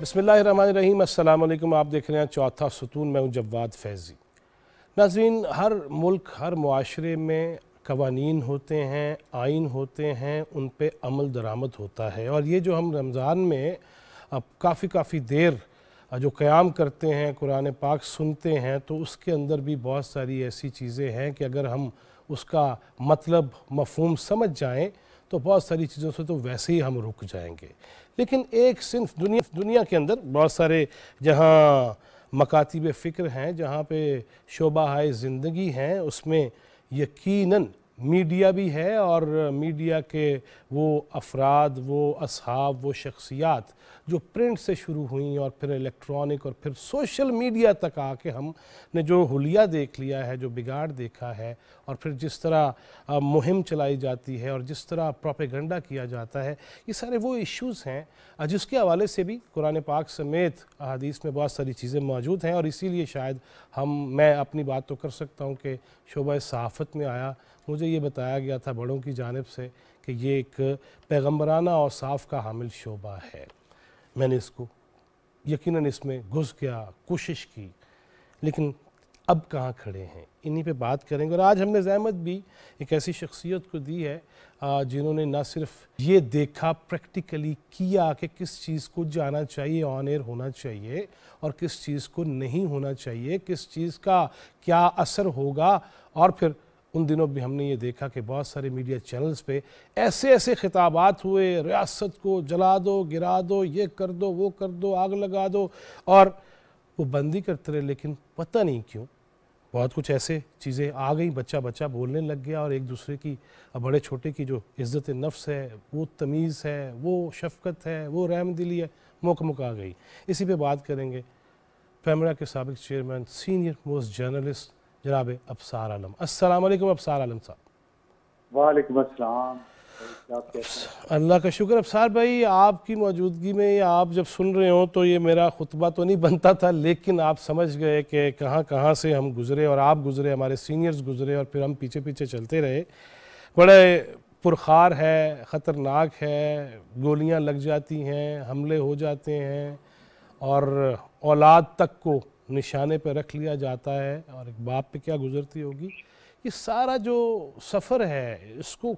बिस्मिल्लाहिर्रहमानिर्रहीम। अस्सलाम वालेकुम। आप देख रहे हैं चौथा सुतून। मैं हूं जवाद फैज़ी। नाज़रीन, हर मुल्क हर मुआशरे में कवानीन होते हैं, आइन होते हैं, उन पे अमल दरामद होता है। और ये जो हम रमज़ान में अब काफ़ी देर जो क़याम करते हैं, कुरान पाक सुनते हैं, तो उसके अंदर भी बहुत सारी ऐसी चीज़ें हैं कि अगर हम उसका मतलब मफ़हूम समझ जाएं तो बहुत सारी चीज़ों से तो वैसे ही हम रुक जाएंगे। लेकिन एक सिंफ दुनिया के अंदर बहुत सारे जहाँ मकातिब फ़िक्र हैं, जहाँ पे शोबा हाय ज़िंदगी हैं, उसमें यकीनन मीडिया भी है। और मीडिया के वो अफराद, वो असहाब, वो शख्सियात जो प्रिंट से शुरू हुई और फिर इलेक्ट्रॉनिक और फिर सोशल मीडिया तक आके हमने जो हुलिया देख लिया है, जो बिगाड़ देखा है, और फिर जिस तरह मुहिम चलाई जाती है और जिस तरह प्रोपेगेंडा किया जाता है, ये सारे वो इश्यूज़ हैं जिसके हवाले से भी कुरान पाक समेत अहादीस में बहुत सारी चीज़ें मौजूद हैं। और इसीलिए शायद मैं अपनी बात तो कर सकता हूँ कि शोबा सहाफ़त में आया, मुझे ये बताया गया था बड़ों की जानिब से कि ये एक पैगम्बराना और साफ़ का हामिल शोबा है। मैंने इसको यकीनन इसमें घुस गया, कोशिश की, लेकिन अब कहाँ खड़े हैं, इन्हीं पे बात करेंगे। और आज हमने ज़हमत भी एक ऐसी शख्सियत को दी है जिन्होंने ना सिर्फ ये देखा, प्रैक्टिकली किया कि किस चीज़ को जाना चाहिए, ऑन एयर होना चाहिए और किस चीज़ को नहीं होना चाहिए, किस चीज़ का क्या असर होगा। और फिर उन दिनों भी हमने ये देखा कि बहुत सारे मीडिया चैनल्स पे ऐसे ऐसे खिताबात हुए, रियासत को जला दो, गिरा दो, ये कर दो, वो कर दो, आग लगा दो, और वो बंदी करते रहे। लेकिन पता नहीं क्यों बहुत कुछ ऐसे चीज़ें आ गई, बच्चा बच्चा बोलने लग गया और एक दूसरे की, बड़े छोटे की जो इज़्ज़त नफ्स है, वो तमीज़ है, वो शफ़क़त है, वो रहमदिली है, मुक आ गई। इसी पे बात करेंगे पैमरा के साबिक़ चेयरमैन, सीनियर मोस्ट जर्नलिस्ट जनाब अबसार आलम। अस्सलाम वालेकुम अबसार आलम साहब। वालेकुम अस्सलाम। अल्लाह का शुक्र। अबसार भाई, आपकी मौजूदगी में आप जब सुन रहे हो तो ये मेरा खुतबा तो नहीं बनता था, लेकिन आप समझ गए कि कहाँ कहाँ से हम गुज़रे और आप गुज़रे, हमारे सीनियर्स गुज़रे, और फिर हम पीछे पीछे चलते रहे। बड़े पुरखार है, ख़तरनाक है, गोलियाँ लग जाती हैं, हमले हो जाते हैं और औलाद तक को निशाने पर रख लिया जाता है, और एक बाप पे क्या गुज़रती होगी। ये सारा जो सफ़र है इसको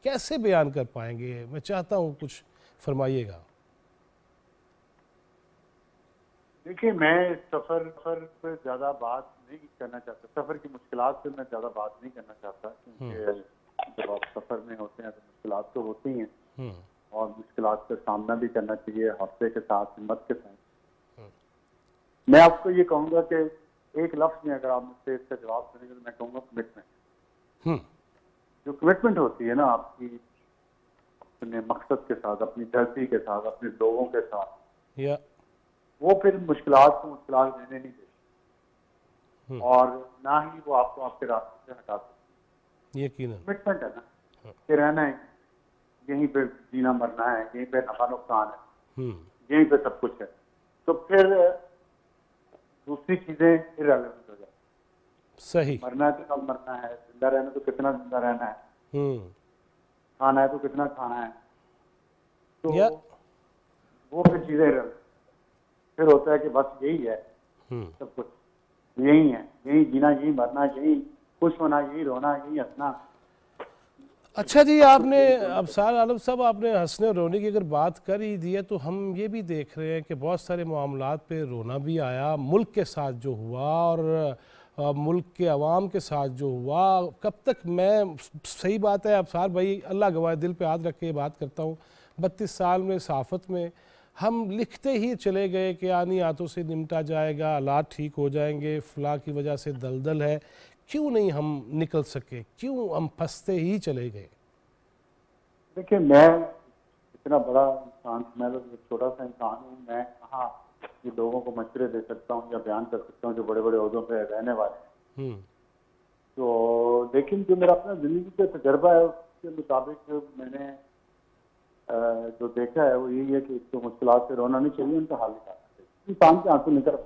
कैसे बयान कर पाएंगे? मैं चाहता हूँ कुछ फरमाइएगा। देखिए, मैं सफ़र पर ज़्यादा बात नहीं करना चाहता, सफ़र की मुश्किलात पे मैं ज़्यादा बात नहीं करना चाहता, क्योंकि जब आप सफ़र में होते हैं तो मुश्किलात तो होती हैं और मुश्किलात का सामना भी करना चाहिए, हौसले के साथ, हिम्मत के साथ। मैं आपको ये कहूँगा कि एक लफ्ज़ में अगर आप मुझसे इसका जवाब करेंगे तो मैं कहूँगा कमिटमेंट। जो कमिटमेंट होती है ना आपकी अपने मकसद के साथ, अपनी धरती के साथ, अपने लोगों के साथ, वो फिर मुश्किलात को मुश्किलात रहने नहीं देती और ना ही वो आपको आपके रास्ते से हटा सकती। यकीनन कमिटमेंट है ना कि रहना है, यहीं पे जीना मरना है, यहीं पे नफा नुकसान है, यहीं पे सब कुछ है, तो फिर दूसरी चीजें इररिलेवेंट हो जाती। सही। मरना है तो कब मरना है, जिंदा रहना तो कितना जिंदा रहना है, खाना है तो कितना खाना है, तो वो फिर चीजें फिर होता है कि बस यही है सब कुछ, यही है, यही जीना, यही मरना, यही खुश होना, यही रोना, यही हंसना। अच्छा जी, आपने अबसार आलम साहब, आपने हंसने और रोने की अगर बात कर ही दी है तो हम ये भी देख रहे हैं कि बहुत सारे मामलात पे रोना भी आया, मुल्क के साथ जो हुआ और मुल्क के अवाम के साथ जो हुआ। कब तक, मैं सही बात है अबसार भाई, अल्लाह गवाह, दिल पे हाथ रख के बात करता हूँ, 32 साल में सहाफ़त में हम लिखते ही चले गए कि आनी आतों से निमटा जाएगा, हालात ठीक हो जाएंगे, फ़लाँ की वजह से दलदल है। क्यों नहीं हम निकल सके, क्यों हम फंसते ही चले गए? देखिए, मैं इतना बड़ा इंसान, मैं तो छोटा सा इंसान हूँ, मैं कहाँ ये लोगों को मशवरे दे सकता हूँ या बयान कर सकता हूँ जो बड़े बड़े ओहदों पे रहने वाले हैं। तो लेकिन जो मेरा अपना जिंदगी का तजर्बा है उसके मुताबिक मैंने जो देखा है वो यही है कि इसको मुश्किलात से रोना नहीं चाहिए, उनका हाल निकालना चाहिए। इंसान के आंसू निकल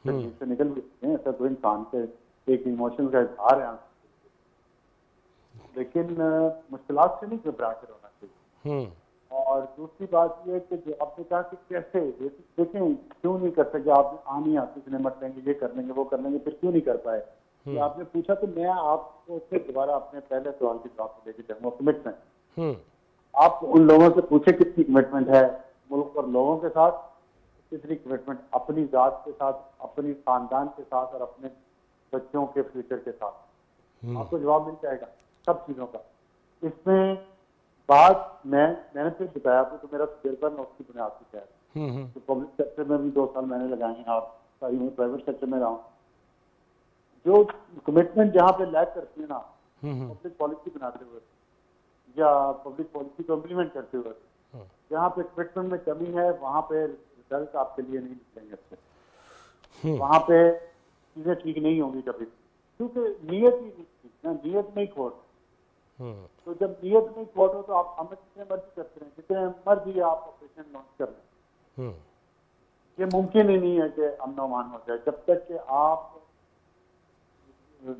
से निकल भी सकते हैं, ऐसा तो इंसान के एक इमोशन का इजहार है, लेकिन मुश्किलात से नहीं घबरा के रोना चाहिए। और दूसरी बात ये है कि जो आपने कहा कि कैसे देखें, क्यों नहीं कर सके आप, आ नहीं आते निमट लेंगे, ये कर लेंगे वो कर लेंगे, फिर क्यों नहीं कर पाए? कि आपने पूछा तो मैं आपको फिर दोबारा अपने पहले सवाल की जवाब लेके जाऊंगा। कमिटमेंट, आप उन लोगों से पूछे कितनी कमिटमेंट है मुल्क और लोगों के साथ, कितनी कमिटमेंट अपनी जात के साथ, अपनी खानदान के साथ और अपने बच्चों के फ्यूचर के साथ, आपको जवाब मिल जाएगा सब चीजों का। इसमें बात मैंने फिर बताया आपको, तो मेरा तजुर्बा मैं उसकी बुनियाद पर कह रहा हूँ। तो पब्लिक सेक्टर में भी 2 साल मैंने लगाए हैं और सारी मैं प्राइवेट सेक्टर में रहा हूँ। जो कमिटमेंट जहाँ पे लैक करती है ना पब्लिक पॉलिसी बनाते हुए या पब्लिक पॉलिसी को इम्प्लीमेंट करते हुए, जहाँ पे कमिटमेंट में कमी है वहाँ पे रिजल्ट आपके लिए नहीं निकलेंगे अच्छे, वहाँ पे चीजें ठीक नहीं होंगी कभी, क्योंकि नीयत ही नहीं थी ना, नीयत नहीं खोट। तो जब नीयत नहीं खोट हो तो आप हमें जितने मर्जी करते हैं, जितने मर्जी आप ऑपरेशन लॉन्च कर लें, ये मुमकिन ही नहीं है कि अमन अमान हो जाए जब तक कि आप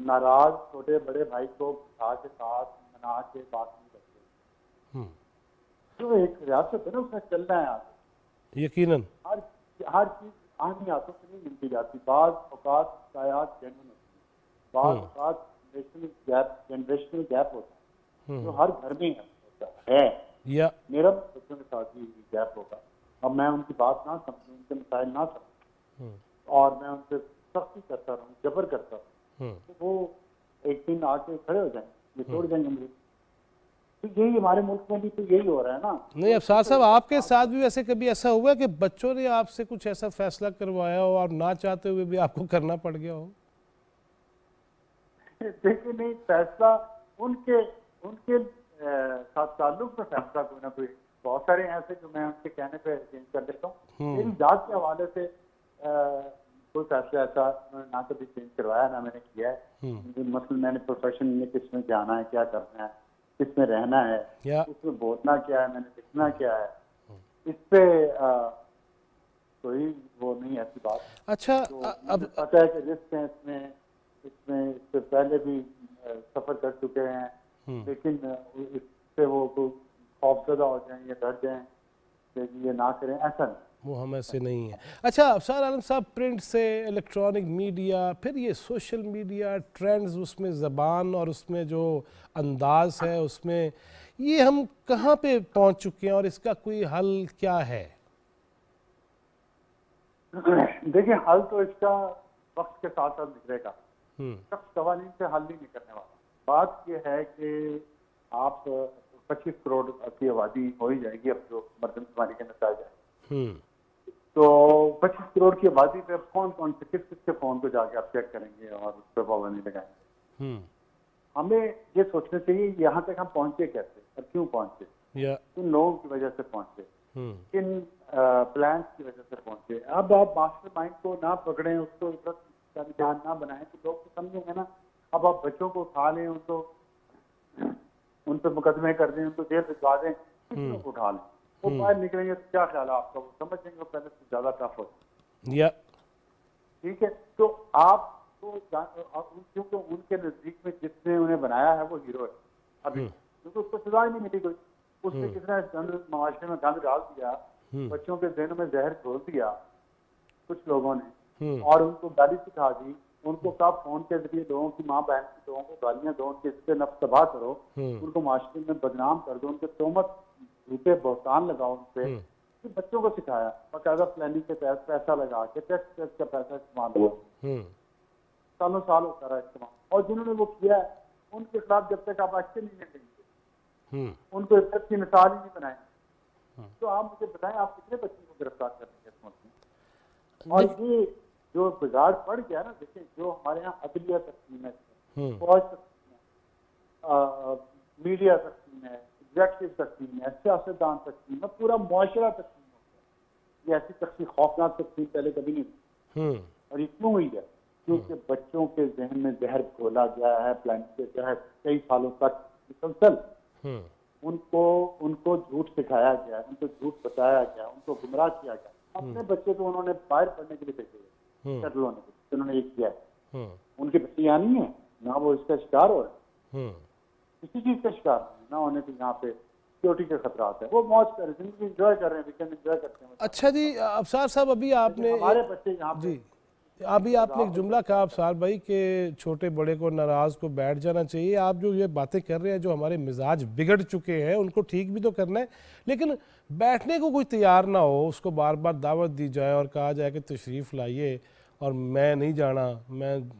नाराज छोटे बड़े भाई को बिठा के साथ मना के बात नहीं करते। जो एक रियासत है ना उसमें चलना है आगे, यकीनन हर चीज आनी हाथों से नहीं मिलती जाती। बाज औकात शायद जेन्युइन होती है, बाज औकात जनरेशनल गैप होता है जो हर घर में होता है। या मेरा बच्चों के साथ भी गैप होगा। अब मैं उनकी बात ना समझूं, उनके मसाइल ना समझूं और मैं उनसे सख्ती करता रहूं, जबर करता रहूं, तो वो एक दिन आके खड़े हो जाएंगे, ये छोड़ जाएंगे मुझे। तो यही हमारे मुल्क में भी तो यही हो रहा है ना। नहीं, अफसार साहब आपके साथ भी वैसे कभी ऐसा हुआ कि बच्चों ने आपसे कुछ ऐसा फैसला करवाया हो और ना चाहते हुए भी आपको करना पड़ गया हो? देखिए नहीं, फैसला उनके उनके साथ ताल्लुक में फैसला कोई ना कोई, बहुत सारे ऐसे जो मैं उनके कहने पे चेंज कर देता हूँ। मेरी जात के हवाले से कोई फैसला ऐसा ना कभी चेंज करवाया ना मैंने किया है। मतलब मैंने प्रोफेशन में किसमें जाना है, क्या करना है, किसमें रहना है, उसमें बोलना क्या है, मैंने लिखना क्या है, इस पे कोई वो नहीं ऐसी बात। अच्छा, तो अब पता है कि रिस्क है इसमें इससे पहले भी सफर कर चुके हैं, लेकिन इससे वो खौफजदा हो जाए या डर जाए कि ये ना करें, ऐसा नहीं, वो हम ऐसे नहीं है। अच्छा अफसार आलम साहब, प्रिंट से इलेक्ट्रॉनिक मीडिया, फिर ये सोशल मीडिया ट्रेंड्स, उसमें ज़बान और उसमें जो अंदाज है उसमें, ये हम कहाँ पे पहुँच चुके हैं और इसका कोई हल क्या है? देखिए, हल तो इसका वक्त के साथ साथ निकलेगा, सब कवानीन से हल नहीं निकलने वाला। बात यह है कि आप 25 करोड़ की आबादी हो ही जाएगी अब जो मरदमशुमारी के नतीजे हैं, तो 25 करोड़ की आबादी पे कौन कौन से किसके फोन को जाके आप चेक करेंगे और उस पर पाबंदी लगाएंगे। हमें ये सोचना चाहिए यहाँ तक हम पहुंचे कैसे और क्यों पहुंचे, किन लोगों की वजह से पहुंचे, किन प्लान्स की वजह से पहुंचे। अब आप मास्टरमाइंड को ना पकड़ें, उसको ध्यान ना बनाएं तो लोग तो समझेंगे ना। अब आप बच्चों को उठा लें, उनको उन पर मुकदमे कर दें, उनको जेल भिजवा दें, किसी को उठा लें, वो बाहर निकलेंगे तो क्या ख्याल है आपका, वो समझ लेंगे पहले से ज्यादा टफ हो। ठीक है, तो आपको क्योंकि उनके नजदीक में जिसने उन्हें बनाया है वो हीरो है अभी, क्योंकि उसको सजा ही नहीं मिली कोई। उसने कितना गंद माशरे में गंद डाल दिया, बच्चों के जहन में जहर घोल दिया कुछ लोगों ने, और उनको गाली सिखा दी, उनको कब फोन के जरिए लोगों की माँ बहन की लोगों को गालियां दो, उनके इससे नफ्स तबाह करो, उनको माशरे में बदनाम कर दो, उनके तोहमत झूठे बहतान लगाओ उन पे, बच्चों को सिखाया बाकायदा प्लानिंग के तहत पैसा लगा के टैक्स का पैसा इस्तेमाल हुआ, सालों साल होता रहा इस्तेमाल। और जिन्होंने वो किया है उनके खिलाफ जब तक आप एक्शन नहीं लेंगे, उनको इज्जत की मिसाल ही नहीं बनाएंगे, तो आप मुझे बताएं आप कितने बच्चों को गिरफ्तार करेंगे इस मुल्क में। और ये जो बिगाड़ पड़ गया ना, देखिए जो हमारे यहाँ अदलिया तकसीम है, फौज तकसीम है, मीडिया तकसीम है, एग्जेक्टिव तकसीम है, सियासतदान तकसीम है, पूरा मुआशरा तकसीम हो गया। ये ऐसी तकसीम, खौफनाक तकसीम पहले कभी नहीं हुई। और ये क्यों हुई है? क्योंकि बच्चों के जहन में जहर घोला गया है प्लान के तहत कई सालों तक मुसलसल। उनको झूठ सिखाया गया, उनको झूठ बताया गया, उनको गुमराह किया गया। अपने बच्चे को उन्होंने बाहर पढ़ने के लिए भेजे हुए, उन्होंने ये किया है। उनके बच्चे यहाँ नहीं है ना, वो इसका शिकार हो रहे हैं, किसी चीज का शिकार नहीं ना होने को यहाँ पे सिक्योरिटी के खतरात है। वो मौज कर रहे हैं, जिंदगी एंजॉय कर रहे हैं, वीकेंड एंजॉय करते हैं। अच्छा जी अफसार साहब, अभी आपने हमारे बच्चे यहाँ पे जी अभी आपने एक जुमला कहा अफसार भाई कि छोटे बड़े को नाराज़ को बैठ जाना चाहिए। आप जो ये बातें कर रहे हैं, जो हमारे मिजाज बिगड़ चुके हैं उनको ठीक भी तो करना है, लेकिन बैठने को कोई तैयार ना हो, उसको बार बार दावत दी जाए और कहा जाए कि तशरीफ़ लाइए और मैं नहीं जाना, मैं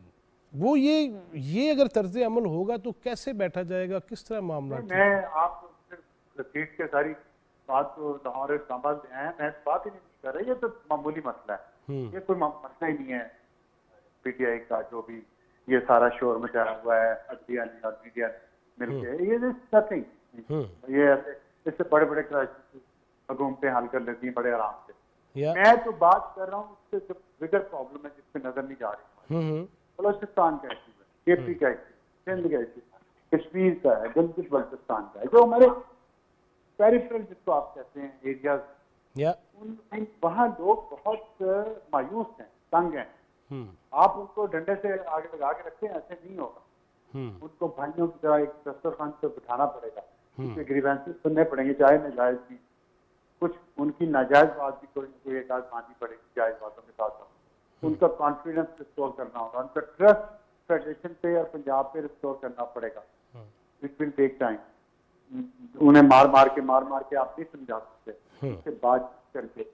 वो ये अगर तर्ज अमल होगा तो कैसे बैठा जाएगा, किस तरह मामला? मैं आप सीट के सारी बात तो लाहौर इस्लामाबाद में है, मैं बात ही नहीं कर रही, ये तो मामूली मसला है, ये कोई मसला ही नहीं है। पीटीआई का जो भी ये सारा शोर मचाया हुआ है अदलिया ने और मीडिया ने मिलके, ये नथिंग, ये इससे बड़े बड़े क्राइसिस हुकूमतें हल कर लेती हैं बड़े आराम से। मैं तो बात कर रहा हूँ उससे जो बिगर प्रॉब्लम है जिसपे नजर नहीं जा रही, बलोचिस्तान का इशू है, केपी का इशू, सिंध का इशू, कश्मीर का है, गिलगित बल्तिस्तान का है, जो हमारे पेरिफेरल जिसको आप कहते हैं एरियाज, वहाँ लोग बहुत मायूस हैं, तंग हैं। आप उनको डंडे से आगे लगा के रखें, ऐसे नहीं होगा। उनको भाइयों की तरह एक दस्तरखान पे बिठाना पड़ेगा, उनके ग्रीवेंसेस सुनने पड़ेंगे, चाहे नाजायज भी, कुछ उनकी नाजायज बात भी कोई एक आध माननी पड़ेगी जायज बातों के साथ साथ। उनका कॉन्फिडेंस रिस्टोर करना होगा, उनका ट्रस्ट फेडरेशन पे और पंजाब पे रिस्टोर करना पड़ेगा। It will take time. उन्हें मार मार के आप नहीं समझा सकते, उसके बाद करके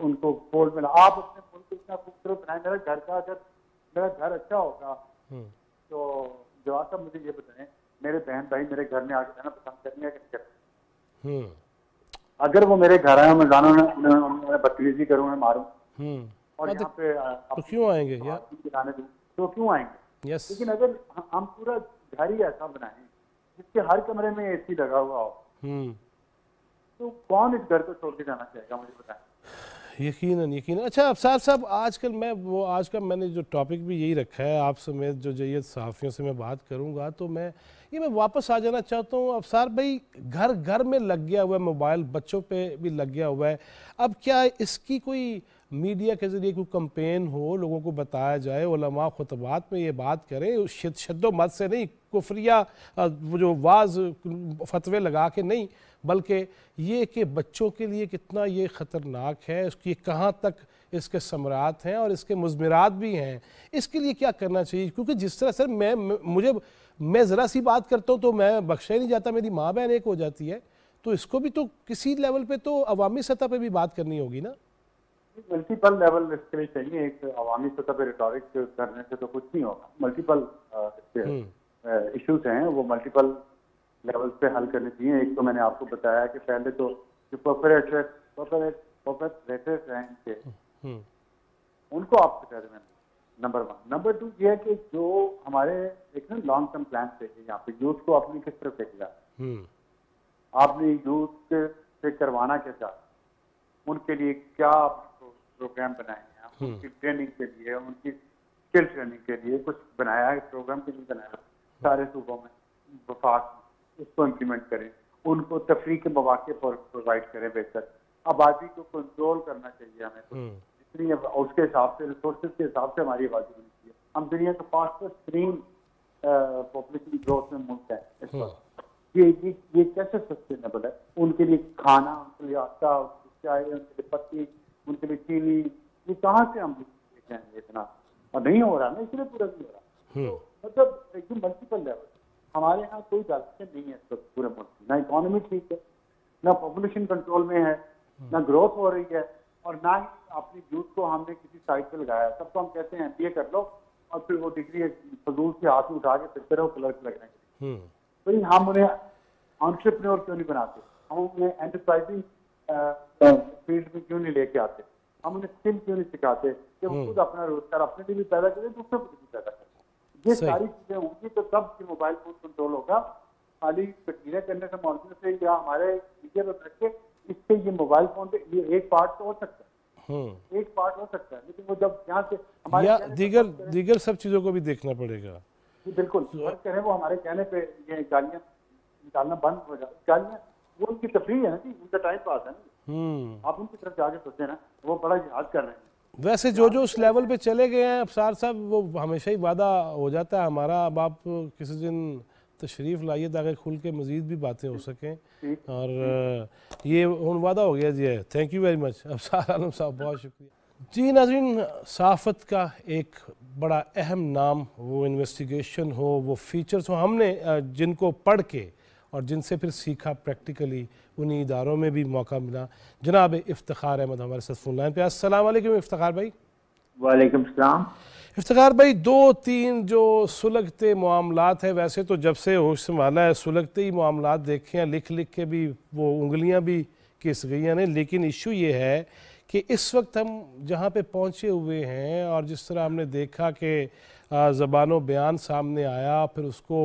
उनको फोल्ड मिला। आप अपने मुल्क को इतना खूबसूरत बनाए, मेरा घर का अगर मेरा घर अच्छा होगा तो जवाब साहब मुझे ये बताएं, मेरे बहन भाई मेरे घर में आके रहना पसंद करेंगे कि नहीं करेंगे? अगर वो मेरे घर आए, मैं जाना उन्हें बदतमीजी करूँ, उन्हें मारूं और यहाँ पे तो क्यों आएंगे तो क्यों आएंगे? लेकिन अगर हम पूरा घर ही ऐसा बनाएं जिसके हर कमरे में एसी लगा हुआ हो, तो कौन इस घर को छोड़ के जाना चाहेगा, मुझे बताएं। यकीनन यकीनन। अच्छा अफसार साहब, आज का मैंने जो टॉपिक भी यही रखा है, आप समेत जो जय्यद सहाफ़ियों से मैं बात करूंगा, तो मैं वापस आ जाना चाहता हूं। अफसार भाई, घर घर में लग गया हुआ है मोबाइल, बच्चों पे भी लग गया हुआ है। अब क्या इसकी कोई मीडिया के ज़रिए कोई कंपेन हो, लोगों को बताया जाए, उलमा खुतबात में ये बात करें, शद्दो मत से नहीं, कुफरिया वो जो वाज फतवे लगा के नहीं, बल्कि ये कि बच्चों के लिए कितना ये ख़तरनाक है, उसकी कहाँ तक इसके समरात हैं और इसके मुज़मिरात भी हैं, इसके लिए क्या करना चाहिए? क्योंकि जिस तरह सर मैं ज़रा सी बात करता हूँ तो मैं बख्शा ही नहीं जाता, मेरी माँ बहन एक हो जाती है, तो इसको भी तो किसी लेवल पे तो अवामी सतह पे भी बात करनी होगी ना। मल्टीपल लेवल इसके लिए चाहिए, एक अवामी सतह पे रिटॉरिक करने से तो कुछ नहीं होगा। मल्टीपल इश्यूज हैं, वो मल्टीपल लेवल पे हल करने चाहिए। एक तो मैंने आपको बताया कि पहले तो जो परपेट्रेटर्स हैं इनके, उनको आप बता दें, नंबर 1। नंबर 2 ये है कि जो हमारे एक ना लॉन्ग टर्म प्लान थे यहाँ पे, यूथ को आपने किस तरह फेंका, आपने यूथ से करवाना क्या चाहते, उनके लिए क्या प्रोग्राम बनाए हैं, उनकी ट्रेनिंग के लिए, उनकी स्किल ट्रेनिंग के लिए कुछ बनाया है, प्रोग्राम के लिए बनाया सारे सूबों में, वफाक उसको इम्प्लीमेंट करें, उनको तफरीह के मौके प्रोवाइड करें, बेहतर आबादी को कंट्रोल करना चाहिए हमें, जितनी उसके हिसाब से, रिसोर्सेज के हिसाब से हमारी आबादी होनी चाहिए। हम दुनिया का फास्टेस्ट ग्रीन पॉपुलेशन ग्रोथ में मुल्क है इस वक्त। ये कैसे सस्टेनेबल है? उनके लिए खाना, उनके लिए आटा, चाय, उनके लिए पत्ती, उनके लिए चीनी, ये कहाँ से हम लेंगे इतना? और नहीं हो रहा ना, इसलिए पूरा नहीं हो रहा। तो मतलब एकदम मल्टीपल लेवल हमारे यहाँ कोई डायरेक्शन नहीं है इस वक्त पूरे मुल्क में, ना इकोनॉमी ठीक है, ना पॉपुलेशन कंट्रोल में है, ना ग्रोथ हो रही है, और ना ही अपनी यूथ को हमने किसी साइड पे लगाया। सबको हम कहते हैं MBA कर लो और फिर वो डिग्री फजूल से हाथ में उठा के फिरते रहो क्लर्क लगने के। तो हम उन्हें एंटरप्रेन्योर क्यों नहीं बनाते? हम उन्हें एंटरप्राइजिंग फील्ड में क्यों नहीं लेके आते? हम उन्हें स्किल क्यों नहीं सिखाते कि वो खुद अपना रोजगार अपने लिए भी पैदा करें, दूसरों को भी पैदा करें? ये सारी चीजें होंगी तो तब ये मोबाइल फोन कंट्रोल होगा। खाली तकरीरें करने से, मौजूद से या हमारे मीडिया पर बैठ के, इससे ये मोबाइल फोन पे ये एक पार्ट तो हो सकता है, एक पार्ट हो सकता है, लेकिन वो जब यहाँ से हमारे दीगर सब चीजों को भी देखना पड़ेगा। बिल्कुल करें, वो हमारे कहने पे ये गालियाँ निकालना बंद हो जाए। गालियाँ वो उनकी तफरीह है ना जी, उनका टाइम पास है ना, आप उनकी तरफ जाके सोचें ना, वो बड़ा याद कर रहे हैं। वैसे जो उस लेवल पे चले गए हैं अफसार साहब, वो हमेशा ही वादा हो जाता है हमारा। अब आप किसी दिन तशरीफ़ लाइए ताकि खुल के मज़ीद भी बातें हो सकें। और ये वादा हो गया जी है। Thank you very much Afsar आलम साहब, बहुत शुक्रिया जी। नाज़रीन, सहाफ़त का एक बड़ा अहम नाम, वो इन्वेस्टिगेशन हो, वो फ़ीचर्स हो, हमने जिनको पढ़ के और जिनसे फिर सीखा प्रैक्टिकली, उन्हीं इदारों में भी मौका मिला। जनाब इफ्तिखार अहमद हमारे साथ फ़ोन लाइन पे। अस्सलाम वालेकुम इफ्तिखार भाई। वालेकुम सलाम। इफ्तिखार भाई, 2-3 जो सुलगते मामलात हैं, वैसे तो जब से होश संभाला है सुलगते ही मामलात देखे हैं, लिख लिख के भी वो उंगलियां भी घिस गई हैं। लेकिन इशू ये है कि इस वक्त हम जहाँ पे पहुँचे हुए हैं और जिस तरह हमने देखा कि ज़बानो बयान सामने आया, फिर उसको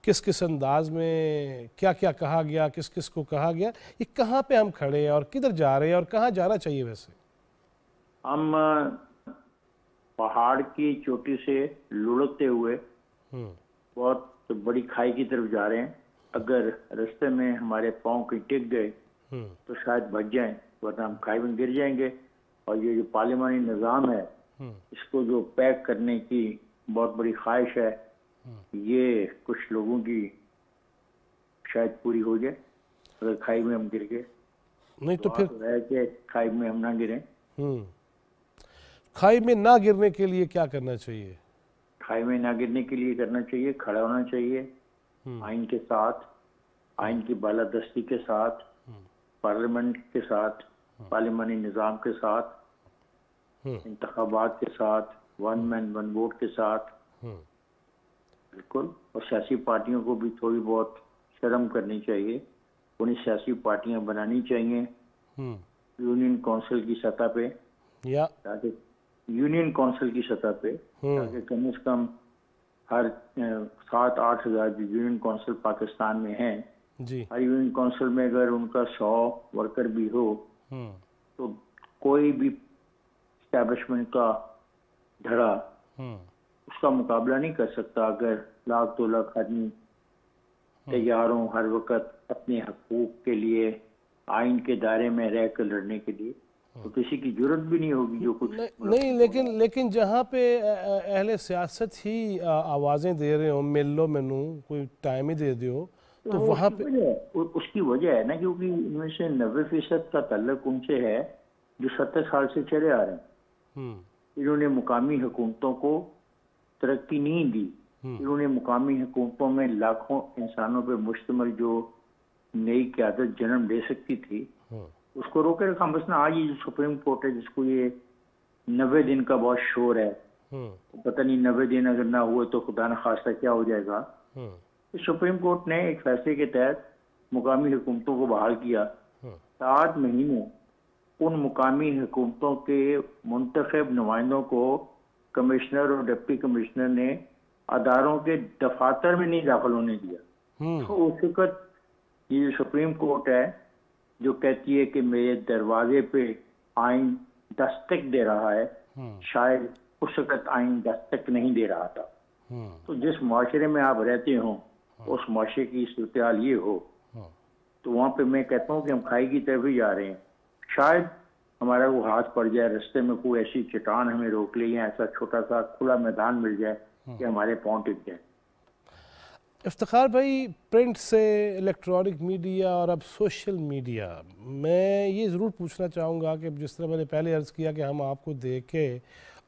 किस किस अंदाज में क्या क्या कहा गया, किस किस को कहा गया, ये कहाँ पे हम खड़े हैं और किधर जा रहे हैं और कहाँ जाना चाहिए? वैसे हम पहाड़ की चोटी से लुढ़कते हुए बहुत बड़ी खाई की तरफ जा रहे हैं। अगर रास्ते में हमारे पाँव कहीं टिक गए तो शायद बच जाएं, वरना हम खाई में गिर जाएंगे। और ये जो पार्लिमानी निज़ाम है, इसको जो पैक करने की बहुत बड़ी ख्वाहिश है, ये कुछ लोगों की शायद पूरी हो जाए अगर खाई में हम गिर गए। नहीं तो फिर है कि खाई में हम ना गिरें। खाई में ना गिरने के लिए क्या करना चाहिए? खाई में ना गिरने के लिए करना चाहिए, खड़ा होना चाहिए आइन के साथ, आइन की बालादस्ती के साथ, पार्लियामेंट के साथ, पार्लियामानी निज़ाम के साथ, इंतखाबात के साथ, वन मैन वन वोट के साथ, बिल्कुल। और सियासी पार्टियों को भी थोड़ी बहुत शर्म करनी चाहिए। उन्हें सियासी पार्टियां बनानी चाहिए यूनियन काउंसिल की सतह पे, या ताकि यूनियन काउंसिल की सतह पे, ताकि कम से कम हर 7-8 हज़ार जो यूनियन काउंसिल पाकिस्तान में हैं जी, हर यूनियन काउंसिल में अगर उनका 100 वर्कर भी हो तो कोई भी स्टैब्लिशमेंट का धड़ा उसका मुकाबला नहीं कर सकता। अगर लाख 2 लाख आदमी तैयार हों हर वक्त अपने हकूक के लिए आइन के दायरे में रहकर लड़ने के लिए, तो किसी की जरूरत भी नहीं होगी जो कुछ नहीं। लेकिन जहाँ पे अहले सियासत ही आवाज़ें दे रहे हो, मिल लो मैनू कोई टाइम ही दे दो, तो वहाँ पे उसकी वजह है ना, क्योंकि इनमें से 90% का ताल्लुक उनसे है जो 70 साल से चले आ रहे हैं। इन्होंने मुकामी हुकूमतों को तरक्की नहीं दी। इन्होंने मुकामी हुकूमतों में लाखों इंसानों पे मुश्तमिल जो नई क़यादत जन्म दे सकती थी उसको रोके रखा। मसलन आज ये जो सुप्रीम कोर्ट है जिसको ये 90 दिन का बहुत शोर है, पता नहीं 90 दिन अगर ना हुए तो खुदा न खास्ता क्या हो जाएगा। तो सुप्रीम कोर्ट ने एक फैसले के तहत मुकामी हुकूमतों को बहाल किया। 7 महीने उन मुकामी हुकूमतों के मुंतखब नुमाइंदों को कमिश्नर और डिप्टी कमिश्नर ने अदारों के दफातर में नहीं दाखिल होने दिया। तो उस वक्त ये जो सुप्रीम कोर्ट है जो कहती है कि मेरे दरवाजे पे आइन दस्तक दे रहा है, शायद उस वक्त आइन दस्तक नहीं दे रहा था। तो जिस माशरे में आप रहते हो उस माशरे की सूरत हाल ये हो, तो वहाँ पे मैं कहता हूँ कि हम खाई की तरफ ही जा रहे हैं। शायद हमारा वो हाथ पड़ जाए, रास्ते में कोई ऐसी चट्टान हमें रोक ले या ऐसा छोटा सा खुला मैदान मिल जाए कि हमारे पाँव टिक जाए। इफ्तिखार भाई, प्रिंट से इलेक्ट्रॉनिक मीडिया और अब सोशल मीडिया, मैं ये ज़रूर पूछना चाहूँगा कि जिस तरह मैंने पहले अर्ज़ किया कि हम आपको देख के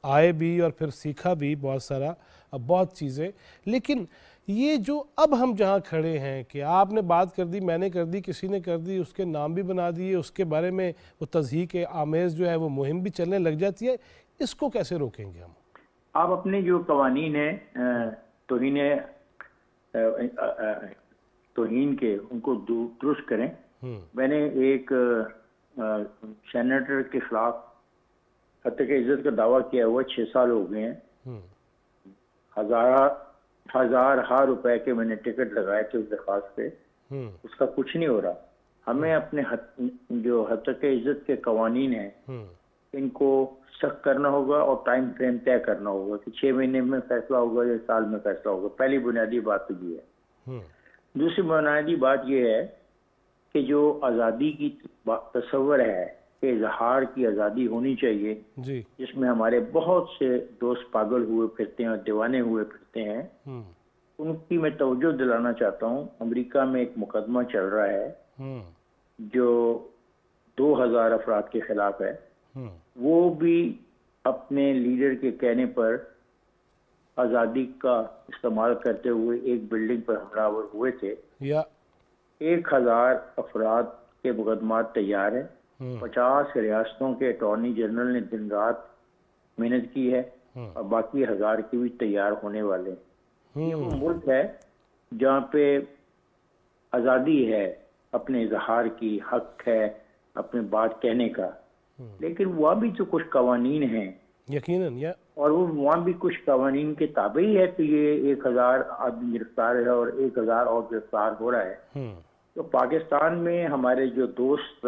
आए भी और फिर सीखा भी बहुत सारा, बहुत चीज़ें, लेकिन ये जो अब हम जहाँ खड़े हैं कि आपने बात कर दी, मैंने कर दी, किसी ने कर दी, उसके नाम भी बना दिए, उसके बारे में वो तज़हीक आमेज़ जो है वो मुहिम भी चलने लग जाती है, इसको कैसे रोकेंगे हम? आप अपने जो कवानीन है तौहीन के उनको दुरुस्त करें। मैंने एक सेनेटर के खिलाफ हत्या की इज्जत का दावा किया हुआ 6 साल हो गए हैं। हजार रुपए के मैंने टिकट लगाए थे उस दरख्वास्त पे, उसका कुछ नहीं हो रहा। हमें अपने जो हत्या की इज्जत के कवानीन हैं इनको सख्त करना होगा और टाइम फ्रेम तय करना होगा कि 6 महीने में फैसला होगा या साल में फैसला होगा। पहली बुनियादी बात तो ये है। दूसरी बुनियादी बात ये है कि जो आज़ादी की तस्वर है कि इजहार की आज़ादी होनी चाहिए, जिसमें हमारे बहुत से दोस्त पागल हुए फिरते हैं और दीवाने हुए फिरते हैं, उनकी मैं तवज्जो दिलाना चाहता हूँ। अमेरिका में एक मुकदमा चल रहा है जो 2000 अफराद के खिलाफ है। वो भी अपने लीडर के कहने पर आज़ादी का इस्तेमाल करते हुए एक बिल्डिंग पर हमलावर हुए थे। 1000 अफराद के मुकदमात तैयार है। 50 रियासतों के अटॉर्नी जनरल ने दिन रात मेहनत की है और बाकी 1000 के भी तैयार होने वाले हैं। ये वो मुल्क है जहाँ पे आज़ादी है, अपने इजहार की हक है, अपनी बात कहने का, लेकिन वहाँ भी तो कुछ कवानीन हैं यकीनन, और वो वहाँ भी कुछ कवानीन के ताबे ही है। तो ये 1000 आदमी गिरफ्तार है और 1000 और गिरफ्तार हो रहा है। तो पाकिस्तान में हमारे जो दोस्त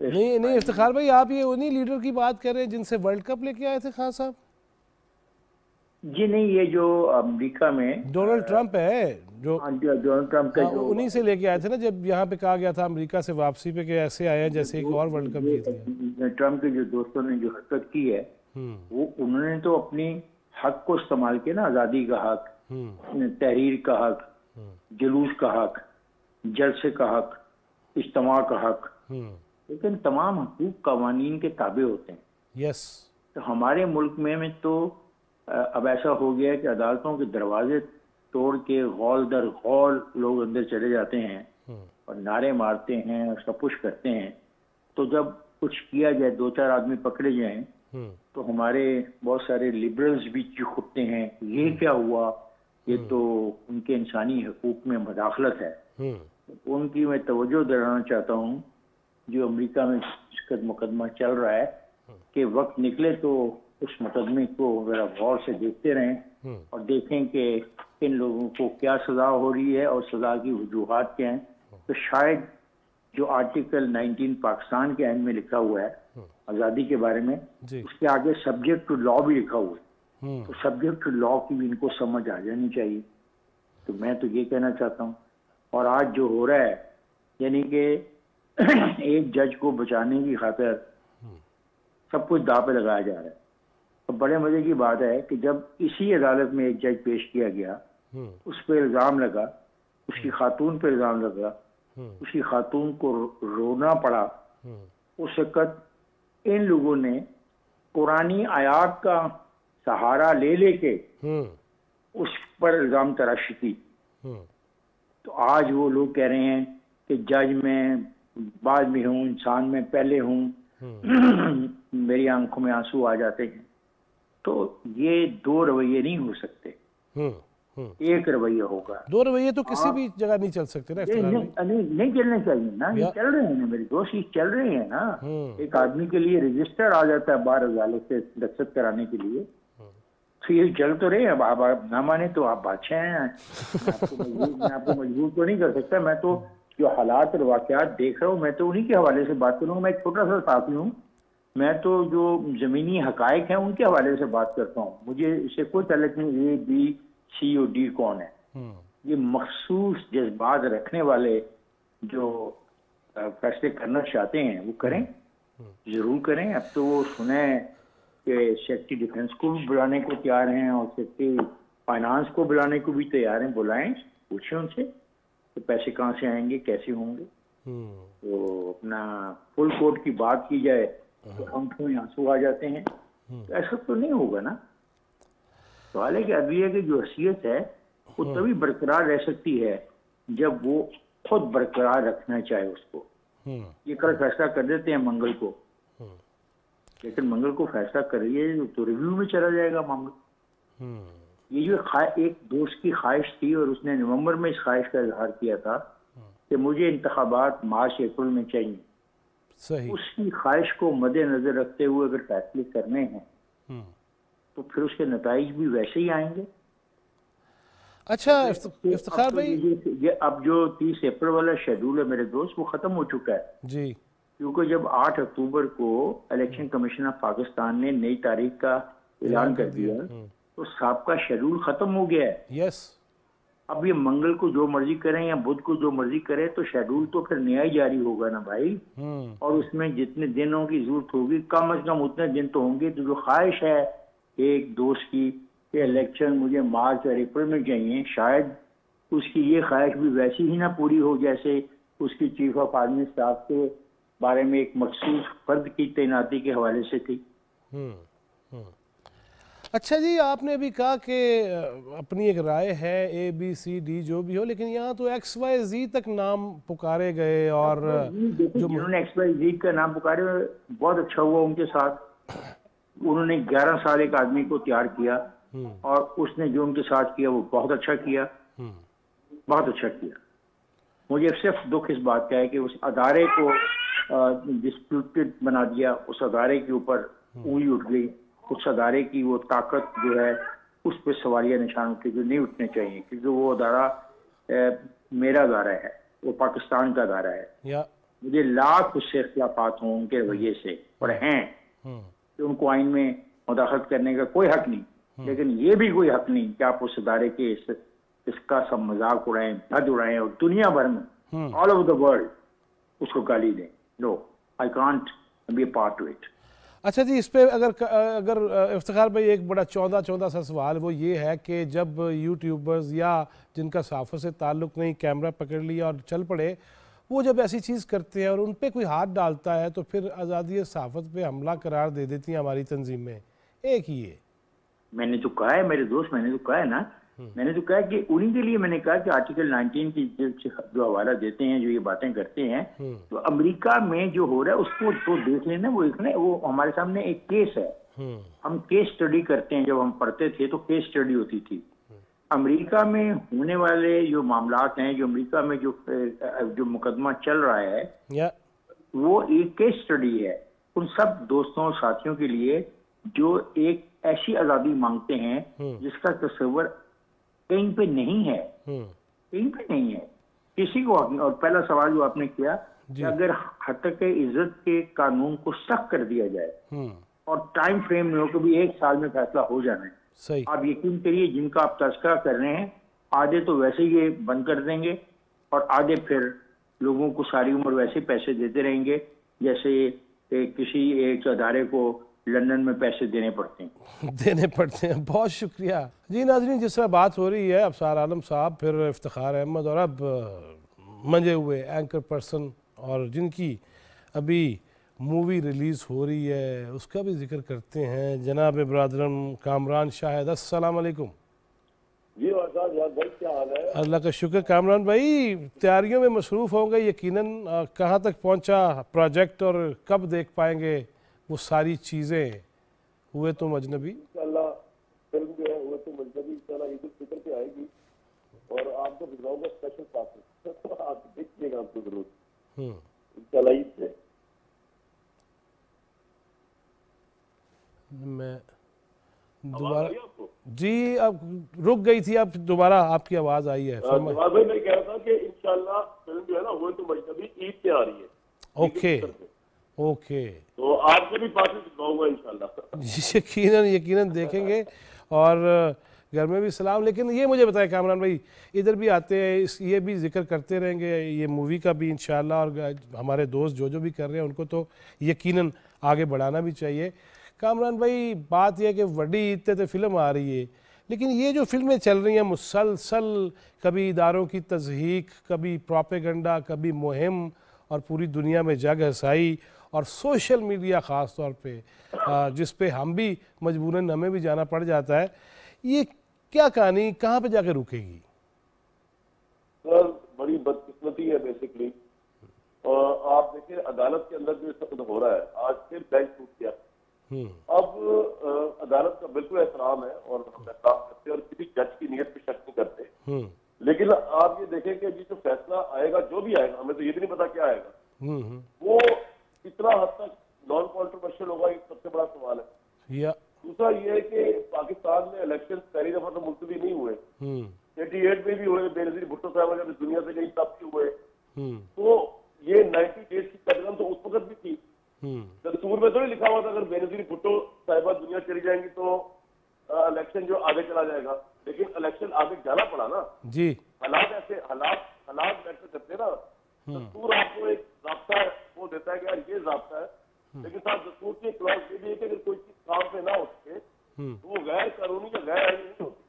नहीं इफ्तिखार भाई, आप ये उन्हीं लीडर की बात कर रहे हैं जिनसे वर्ल्ड कप लेके आए थे खान साहब? जी नहीं, ये जो अमेरिका में डोनाल्ड ट्रंप है, जो डोनाल्ड ट्रंप का जो उन्हीं से लेके आए थे ना, जब यहाँ पे कहा गया था अमेरिका से वापसी पे कि ऐसे आए हैं जैसे एक और वर्ल्ड कप जीत लिया। ट्रंप के जो दोस्तों ने जो हरकत की है वो उन्होंने तो अपनी हक को इस्तेमाल किया ना, आज़ादी का हक, तहरीर का हक, जुलूस का हक, जलसे का हक, इज्तिमा का हक, लेकिन तमाम हकूक कवानीन के ताबे होते हैं। यस। तो हमारे मुल्क में तो अब ऐसा हो गया है कि अदालतों के दरवाजे तोड़ के गौल दर गौल लोग अंदर चले जाते हैं और नारे मारते हैं और सब कुछ करते हैं। तो जब कुछ किया जाए, 2-4 आदमी पकड़े जाएं, तो हमारे बहुत सारे लिबरल्स भी चीख उठते हैं, ये क्या हुआ, ये तो उनके इंसानी हकूक में मदाखलत है। उनकी मैं तवज्जो दिलाना चाहता हूँ, जो अमेरिका में इसका मुकदमा चल रहा है, कि वक्त निकले तो उस मुकदमे को जरा गौर से देखते रहें और देखें कि इन लोगों को क्या सजा हो रही है और सजा की वजूहात क्या हैं। तो शायद जो आर्टिकल 19 पाकिस्तान के आइन में लिखा हुआ है आज़ादी के बारे में, उसके आगे सब्जेक्ट टू लॉ भी लिखा हुआ है। तो सब्जेक्ट टू लॉ की भी इनको समझ आ जानी चाहिए। तो मैं तो ये कहना चाहता हूँ। और आज जो हो रहा है, यानी कि एक जज को बचाने की खातिर सब कुछ दांव पे लगाया जा रहा है। तो बड़े मजे की बात है कि जब इसी अदालत में एक जज पेश किया गया, उस पर इल्ज़ाम लगा, उसकी खातून पर इल्ज़ाम लगा, उसकी खातून को रोना पड़ा। उस वक़्त इन लोगों ने कुरानी आयात का सहारा ले लेके उस पर इल्ज़ाम तराशी की। तो आज वो लोग कह रहे हैं कि जज मैं बाद में हूँ, इंसान में पहले हूँ, मेरी आंखों में आंसू आ जाते हैं। तो ये दो रवैये नहीं हो सकते, एक रवैया होगा। दो रवैये तो किसी भी जगह नहीं चल सकते ना। नहीं चलने चाहिए ना, ये चल रहे हैं ना मेरे दोस्त, ये चल रहे हैं ना। एक आदमी के लिए रजिस्टर आ जाता है बार अदालत से दस्तखत कराने के लिए, तो ये चल तो रहे हैं। आप ना माने तो आप बादशाह हैं। मैं आपको मजबूर तो नहीं कर सकता। मैं तो जो हालात और वाक़यात देख रहा हूँ, मैं तो उन्हीं के हवाले से बात करूँगा। मैं एक छोटा सा साथी हूँ, मैं तो जो ज़मीनी हकायक हैं उनके हवाले से बात करता हूँ। मुझे इससे कोई ताल्लुक नहीं ए बी सी और डी कौन है। ये मखसूस जज्बात रखने वाले जो फैसले करना चाहते हैं वो करें, ज़रूर करें। अब तो वो सुने कि सेक्रेटरी डिफेंस को भी बुलाने को तैयार हैं और सेक्रेटरी फाइनेंस को बुलाने को भी तैयार हैं। बुलाएं, पूछें उनसे तो पैसे कहाँ से आएंगे, कैसे होंगे। तो अपना फुल कोर्ट की बात की जाए तो आंखों में आंसू आ जाते हैं। तो ऐसा तो नहीं होगा ना। सवाल है कि अदलिया की जो हैसियत है वो तभी बरकरार रह सकती है जब वो खुद बरकरार रखना चाहे उसको। ये कल फैसला कर देते हैं मंगल को, लेकिन मंगल को फैसला करिए तो रिव्यू में चला जाएगा मामला। ये जो एक दोस्त की ख्वाहिश थी और उसने नवंबर में इस ख्वाहिश का इजहार किया था कि मुझे इंतखाबात मार्च अप्रैल में चाहिए, सही। उसकी ख्वाहिश को मद्देनजर रखते हुए अगर फैसले करने हैं तो फिर उसके नताइज भी वैसे ही आएंगे। अच्छा इफ्तिखार भाई, ये अब जो 30 अप्रैल वाला शेड्यूल है मेरे दोस्त, वो खत्म हो चुका है जी। क्योंकि जब 8 अक्टूबर को इलेक्शन कमीशन ऑफ पाकिस्तान ने नई तारीख का ऐलान कर दिया तो साबका शेड्यूल खत्म हो गया है। यस। अब ये मंगल को जो मर्जी करें या बुध को जो मर्जी करें तो शेड्यूल तो फिर नया ही जारी होगा ना भाई। और उसमें जितने दिनों की जरूरत होगी कम से कम उतने दिन तो होंगे। तो जो ख्वाहिश है एक दोस्त की कि इलेक्शन मुझे मार्च और अप्रैल में चाहिए, शायद उसकी ये ख्वाहिश भी वैसी ही ना पूरी हो जैसे उसकी चीफ ऑफ आर्मी स्टाफ के बारे में एक मखसूस फर्द की तैनाती के हवाले से थी। अच्छा जी, आपने अभी कहा कि अपनी एक राय है ABCD जो भी हो, लेकिन यहाँ तो XYZ तक नाम पुकारे गए और जो जिन्होंने XYZ का नाम पुकारे बहुत अच्छा हुआ उनके साथ। उन्होंने 11 साल एक आदमी को तैयार किया और उसने जो उनके साथ किया वो बहुत अच्छा किया, बहुत अच्छा किया। मुझे सिर्फ दुख इस बात का है कि उस अदारे को डिस्प्यूटेड बना दिया, उस अदारे के ऊपर उंगली उठ गई, उस अदारे की वो ताकत जो है उस पर सवालिया निशान उठे जो नहीं उठने चाहिए, क्योंकि वो अदारा मेरा अदारा है, वो पाकिस्तान का अदारा है। मुझे लाख उससे इख्तिलाफात हों उनके रवैये से और हैं कि उनको आइन में मुदाखलत करने का कोई हक नहीं, लेकिन ये भी कोई हक नहीं कि आप उस अदारे के इसका सब मजाक उड़ाएं, धज उड़ाएं और दुनिया भर में ऑल ओवर द वर्ल्ड उसको गाली दें। No, I can't be a part to it. अच्छा जी, इस पे अगर इफ्तिखार भाई एक बड़ा चौंधा सा सवाल वो ये है कि जब यूट्यूबर्स या जिनका सहाफ़त से ताल्लुक़ नहीं कैमरा पकड़ लिया और चल पड़े, वो जब ऐसी चीज़ करते हैं और उन पे कोई हाथ डालता है तो फिर आज़ादी सहाफ़त पे हमला करार दे देती हैं हमारी तंजीमें। एक ही है, मैंने तो कहा है मेरे दोस्त, मैंने तो कहा है ना, मैंने तो कहा कि उन्हीं के लिए मैंने कहा कि आर्टिकल 19 की जो हवाला देते हैं, जो ये बातें करते हैं, तो अमेरिका में जो हो रहा है उसको तो देख लेना। वो हमारे सामने एक केस है, हम केस स्टडी करते हैं। जब हम पढ़ते थे तो केस स्टडी होती थी। अमेरिका में होने वाले जो मामलात हैं, जो अमेरिका में जो मुकदमा चल रहा है, वो एक केस स्टडी है उन सब दोस्तों और साथियों के लिए जो एक ऐसी आज़ादी मांगते हैं जिसका तस्वर कहीं पे नहीं है, कहीं पे नहीं है किसी को। और पहला सवाल जो आपने किया कि अगर हत्क इज्जत के कानून को सख्त कर दिया जाए और टाइम फ्रेम में हो कि भी 1 साल में फैसला हो जाना है, सही। आप यकीन करिए जिनका आप तस्करा कर रहे हैं, आधे तो वैसे ही ये बंद कर देंगे और आधे फिर लोगों को सारी उम्र वैसे पैसे देते रहेंगे जैसे किसी एक अदारे को लंदन में पैसे देने पड़ते हैं। बहुत शुक्रिया जी। नाज़रीन, जिस तरह बात हो रही है अफसार आलम साहब, फिर इफ्तिखार अहमद और अब मंजे हुए एंकर पर्सन और जिनकी अभी मूवी रिलीज़ हो रही है उसका भी जिक्र करते हैं, जनाब बरदरम कामरान शाहिद। अस्सलाम वालेकुम जी। भाई क्या हाल है? अल्लाह का शुक्र। कामरान भाई तैयारियों में मसरूफ़ होंगे यकीनन, कहाँ तक पहुँचा प्रोजेक्ट और कब देख पाएंगे वो सारी चीज़ें? हुए तुम अजनबी इंशाल्लाह फिल्म जो है हुए तुम अजनबी इंशाल्लाह ईद उल फितर पे आएगी और आपको भिजवाऊंगा स्पेशल पास, तो आप देखिएगा, आपको जरूर इंशाल्लाह ईद पे। मैं दोबारा जी, अब रुक गई थी, अब दोबारा आपकी आवाज़ आई है। भाई मैं कह रहा था कि इंशाल्लाह फिल्म जो है ना हुए तुम अजनबी ईद पे आ रही है। ओके, तो आपके भी पास दिखाऊंगा इंशाल्लाह। यकीनन देखेंगे और घर में भी सलाम। लेकिन ये मुझे बताएं कामरान भाई, इधर भी आते हैं, ये भी जिक्र करते रहेंगे ये मूवी का भी इंशाल्लाह, और हमारे दोस्त जो भी कर रहे हैं उनको तो यकीनन आगे बढ़ाना भी चाहिए। कामरान भाई, बात यह है कि बड़ी ईद पे फिल्म आ रही है, लेकिन ये जो फिल्में चल रही हैं मुसलसल, कभी इदारों की तज़हीक, कभी प्रोपेगेंडा, कभी मुहिम और पूरी दुनिया में जग हसाई और सोशल मीडिया ख़ास तौर पे जिस पे हम भी मजबूरन हमें भी जाना पड़ जाता है, ये क्या कहानी कहाँ पे जाके रुकेगी? सर बड़ी बदकिस्मती है बेसिकली। आप देखिए अदालत के अंदर जो इस वक्त हो रहा है, आज फिर बेंच टूट गया। अब अदालत का बिल्कुल एहतराम है और हम एहतराम करते हैं और किसी जज की नीयत पे शक नहीं करते, लेकिन आप ये देखें कि जो फैसला आएगा, जो भी आएगा, हमें तो ये भी नहीं पता क्या आएगा, वो कितना हद तक नॉन कॉन्ट्रोवर्शियल होगा, ये सबसे बड़ा सवाल है। दूसरा ये है कि पाकिस्तान में इलेक्शन पहली दफा तो मुलतवी नहीं हुए, 88 में भी हुए, बेनजीर भुट्टो साहब जब दुनिया से गई तब भी हुए, तो ये 90 डेज की कदम तो उस वक्त भी थी। दस्तूर में तो नहीं लिखा हुआ था अगर बेनजीर भुट्टो साहिबा दुनिया चली जाएंगी तो इलेक्शन जो आगे चला जाएगा, लेकिन इलेक्शन आगे जाना पड़ा ना जी। हालात ऐसे हालात मैटर करते ना। दस्तूर आपको एक रास्ता वो देता है कि यार ये रास्ता है, लेकिन साथ दस्तूर की क्लॉज ये भी है कि अगर कोई चीज काम पे ना हो सके तो वो गैर कानूनी या गैर आईनी नहीं होती।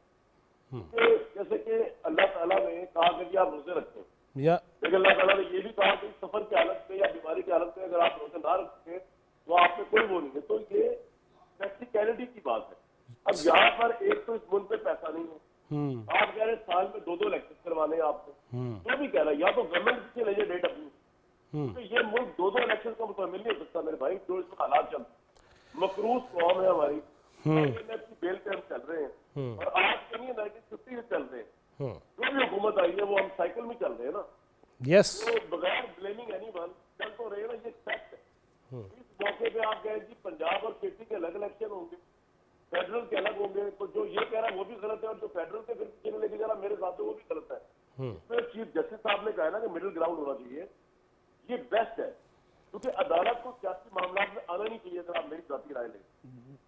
जैसे कि अल्लाह ताला ने कहा कि आप रोजे रखें, लेकिन अल्लाह ताला ने ये भी कहा कि सफर की हालत में या बीमारी की हालत में अगर आप रोजे ना रखें तो आप में कोई वो नहीं है। तो ये प्रैक्टिकलिटी की बात है। अब यहाँ पर एक तो इस मुल्क में पैसा नहीं है, आप कह रहे हैं साल में 2-2 इलेक्शन करवाने हैं आपको, जो भी कह रहा है या तो गवर्नमेंट से ले डेट अपनी, तो ये मुल्क 2-2 इलेक्शन का मुकम्मल नहीं हो सकता मेरे भाई। जो इसमें हालात चलते, मकरूज कौम है हमारी, बेल पे हम चल रहे हैं और आज के नहीं 1950 से चल रहे हैं। जो भी हुकूमत आई है वो हम साइकिल में चल रहे हैं ना। यस, तो बगैर ब्लेमिंग एनीवन चल तो रहे ना, ये फैक्ट है। इस मौके पे आप कहें कि पंजाब और केटी के अलग इलेक्शन होंगे, फेडरल के अलग होंगे, तो जो ये कह रहा है वो भी गलत है और जो फेडरल के फिर पीछे लेके जा रहा मेरे साथ वो भी गलत है। इसमें चीफ जस्टिस साहब ने कहा ना कि मिडिल ग्राउंड होना चाहिए, ये बेस्ट है, क्योंकि अदालत को सियासी मामला में आना नहीं चाहिए। अगर आप मेरी जाती राय लें,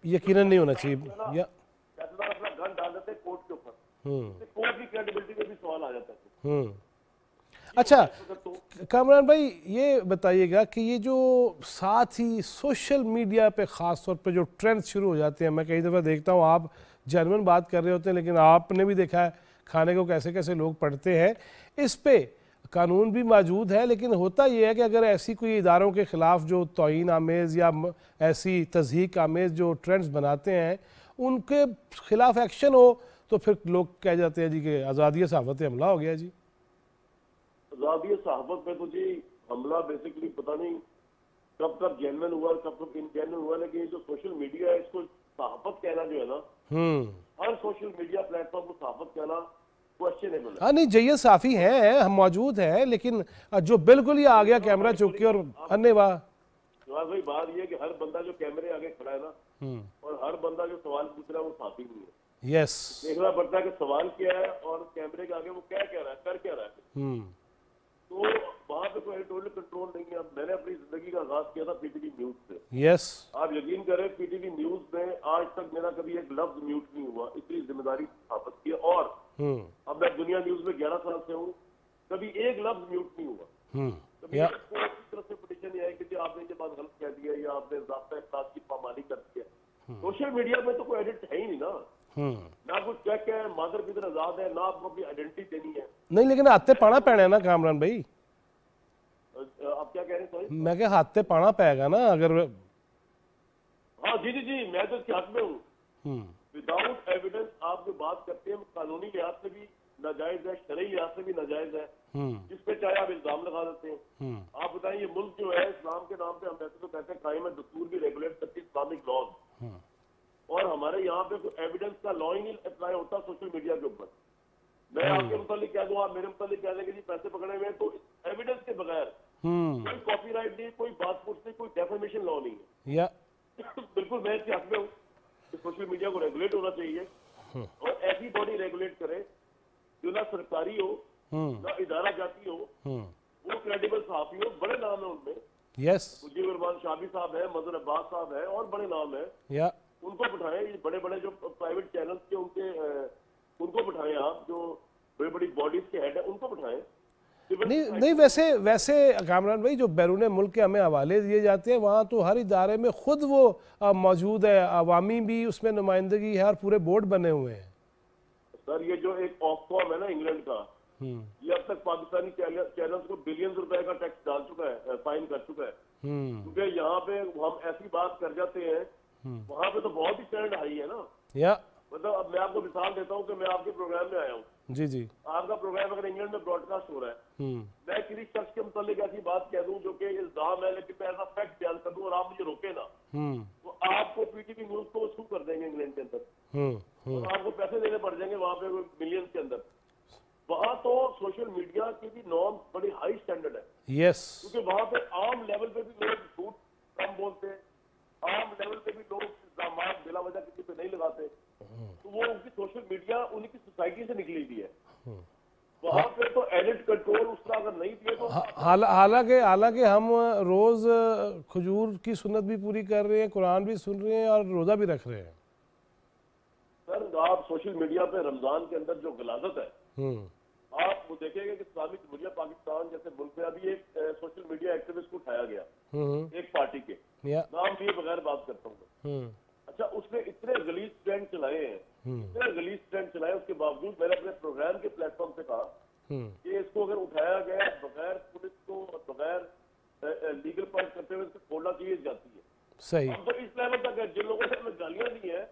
यकीनन नहीं होना चाहिए। फैसला अपना गन डाल देते कोर्ट के ऊपर, कोर्ट की क्रेडिबिलिटी में भी सवाल आ जाता है। अच्छा कामरान भाई, ये बताइएगा कि ये जो साथ ही सोशल मीडिया पे ख़ास तौर पे जो ट्रेंड शुरू हो जाते हैं, मैं कई दफ़ा देखता हूँ आप जेन्युइन बात कर रहे होते हैं, लेकिन आपने भी देखा है खाने को कैसे कैसे लोग पढ़ते हैं। इस पे कानून भी मौजूद है, लेकिन होता यह है कि अगर ऐसी कोई इदारों के ख़िलाफ़ जो तौहीन आमेज़ या ऐसी तज़हीक आमेज़ जो ट्रेंड्स बनाते हैं उनके ख़िलाफ़ एक्शन हो तो फिर लोग कह जाते हैं जी कि आज़ादी सहाफ़त हमला हो गया जी। आज़ादी सहाफ़त में तो जी हमला बेसिकली पता नहीं कब कब जेन्युइन हुआ कब कब इनजेन्युइन हुआ, लेकिन जो सोशल मीडिया है इसको सहाफ़त कहना जो है ना, हर सोशल मीडिया प्लेटफॉर्म को सहाफ़त कहना क्वेश्चनेबल है। हाँ नहीं, जैसे साफ़ी हैं, हम मौजूद हैं, लेकिन जो बिल्कुल ही आ गया कैमरा चुक के और अन्य वाह। भाई बात ये है कि हर बंदा जो कैमरे आगे खड़ा है ना और हर बंदा जो सवाल पूछ रहा है वो साफ़ी नहीं है। यस, देखना पड़ता है कि सवाल क्या है और कैमरे के आगे वो क्या कह रहा है, कर क्या रहा है। तो वहाँ पे कोई एडिटोरियल कंट्रोल नहीं है। अब मैंने अपनी जिंदगी का आगाज किया था पीटीवी न्यूज से। यस, आप यकीन करें पीटीवी न्यूज में आज तक मेरा कभी एक लफ्ज म्यूट नहीं हुआ, इतनी जिम्मेदारी स्थापित की। और अब मैं दुनिया न्यूज में 11 साल से हूँ, कभी एक लफ्ज म्यूट नहीं हुआ। कभी तरफ से पिटीशन नहीं आई कि आपने ये बात गलत कह दिया या आपने ज़ाब्ता इख्तियार की पामाली कर दी है। सोशल मीडिया में तो कोई एडिट है ही नहीं ना, ना कुछ चेक है, मादर किधर आजाद है, ना आपको अपनी आइडेंटिटी देनी है। नहीं, लेकिन हाथे पाना पैना है ना कामरान भाई। आप क्या कह रहे हैं? सॉरी, मैं क्या हाथे पाना पैगा ना अगर। हाँ जी जी जी, मैं तो इसके हक में हूँ। विदाउट एविडेंस आप जो बात करते हैं कानूनी लिहाज से भी नाजायज है, शरई लिहाज से भी नाजायज है, जिस पे चाहे आप इल्जाम लगा देते हैं। आप बताएं ये मुल्क जो है इस्लाम के नाम पे हम वैसे तो कहते हैं कायम है, दस्तूर भी रेगुलेट करती है इस्लामिक लॉज, और हमारे यहाँ पे कोई एविडेंस का लॉ ही नहीं अप्लाई होता सोशल मीडिया के ऊपर। मैं आपके मुतालिक कह दूं, आप मेरे मुतालिक कह देंगे जी पैसे पकड़े हुए, तो एविडेंस के बगैर कोई कॉपीराइट नहीं, कोई पासपोर्ट नहीं, कोई डेफामेशन लॉ नहीं है। बिल्कुल मैं इसके हक में हूँ कि सोशल मीडिया को रेगुलेट होना चाहिए और ऐसी बॉडी रेगुलेट करे जो ना सरकारी हो ना इदारा जाती हो, वो क्रेडिबल सहाफी हो, बड़े नाम है उनमें। मुजीब रहमान शाबी साहब है, मजहर अब्बास साहब है और बड़े नाम है, उनको बिठाएं। ये बड़े बड़े जो प्राइवेट चैनल्स के उनको बिठाएं, आप जो बड़ी बड़ी बॉडीज के हेड है उनको बिठाएं। नहीं वैसे कामरान भाई जो बैरून मुल्क के हमें हवाले दिए जाते हैं वहाँ तो हर इदारे में खुद वो मौजूद है, अवामी भी उसमें नुमाइंदगी है और पूरे बोर्ड बने हुए हैं। सर ये जो एक ऑफकॉम है ना इंग्लैंड का, ये अब तक पाकिस्तानी चैनल्स को बिलियन रुपए का टैक्स डाल चुका है, फाइन कर चुका है, क्योंकि यहाँ पे हम ऐसी बात कर जाते हैं, वहाँ पे तो बहुत ही स्टैंडर्ड हाई है ना। मतलब अब मैं आपको मिसाल देता हूँ कि मैं आपके प्रोग्राम में आया हूँ जी जी, आपका प्रोग्राम अगर इंग्लैंड में ब्रॉडकास्ट हो रहा है, मैं किसी शख्स के मुतालिक ऐसी बात कह दूं जो कि इल्जाम है, लेकिन मैं ऐसा फैक्ट बयान कर दूं और आप मुझे रोके ना, तो आपको पीटीवी न्यूज को शू कर देंगे इंग्लैंड के अंदर और आपको पैसे देने पड़ जाएंगे वहां पे मिलियंस के अंदर। वहां तो सोशल मीडिया की भी नॉर्म बड़ी हाई स्टैंडर्ड है, क्योंकि वहां पे आम लेवल पे भी लोग झूठ कम बोलते हैं, आम लेवल पे भी लोग इल्जाम बिला वजह किसी पे नहीं लगाते, तो वो उनकी सोशल मीडिया उनकी सोसाइटी से निकली हुई है। वहाँ पे तो एडिट कंट्रोल उसका अगर नहीं दिए तो हालांकि हम रोज खजूर की सुन्नत भी पूरी कर रहे हैं, कुरान भी सुन रहे हैं और रोजा भी रख रहे हैं। सर आप सोशल मीडिया पे रमजान के अंदर जो गलाजत है, आप वो देखेंगे कि इस्लामिक जमहूरिया पाकिस्तान जैसे मुल्क में अभी एक सोशल मीडिया एक्टिविस्ट को उठाया गया एक पार्टी के नाम लिए बगैर बात करता हूँ। अच्छा, उसने इतने गलीज ट्रेंड चलाए हैं, इतने गलीज स्टंट चलाए, उसके बावजूद मैंने अपने प्रोग्राम के प्लेटफॉर्म से कहा कि इसको अगर उठाया गया बगैर पुलिस को बगैर लीगल पॉइंट करते हुए खोलना चाहिए जाती है। सही। हम तो इस लेवल तक है, जिन लोगों से हमें गालियां दी है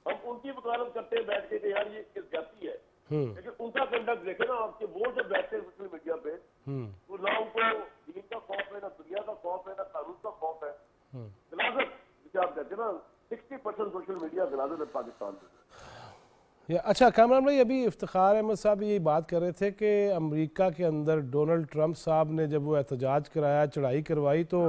हम उनकी वकालत करते हैं बैठ के कि यार ये किस जाती है, लेकिन उनका कंडक्ट देखे ना आपके, वो जब बैठते हैं सोशल मीडिया पे तो ना उनको दीन का खौफ है, ना दुनिया का खौफ है, ना कानून का खौफ है। गलाजत जिसे आप कहते हैं ना, 60% सोशल मीडिया गलाजत है पाकिस्तान में। अच्छा कामरान भाई, अभी इफ्तिखार अहमद साहब यही बात कर रहे थे कि अमेरिका के अंदर डोनाल्ड ट्रंप साहब ने जब वो एहतजाज कराया, चढ़ाई करवाई, तो